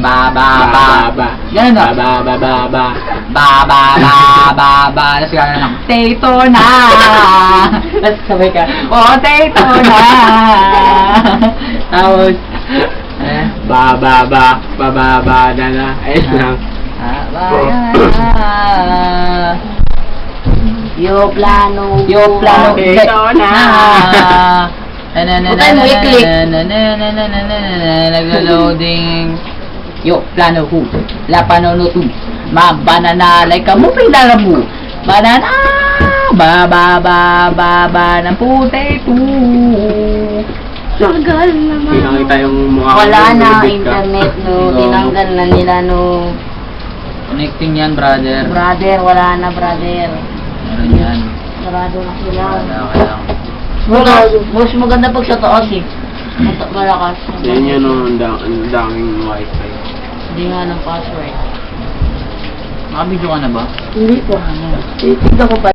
ba ba ba ba. Ganun na. Ba ba ba ba. Ba ba ba ba ba. Tapos gano'n lang. Potato na. Tapos sabay ka. Potato na. Tapos. Ba ba ba ba ba ba na. Ayun lang. Yo plano. Potato na. Butay mo, i-click. Naglo-loading. Yo, plano ho. La panono tu. Ma banana like kamu pinala mo. Banana. Ba ba ba ba ba ng potato. Tagal naman. Pinakita yung mukha ko. Wala na lumibig ka. internet no. Tinanggal na nila no. Connecting yan, brother. Brother, wala na brother. Meron yan. Sarado na sila. Kaya. Mas maganda pag sa taas eh. Malakas. Yan yun ang daming wifi. Hindi nga ng password. Nakabidyo ka na ba? Hindi po. Titignan ko pa.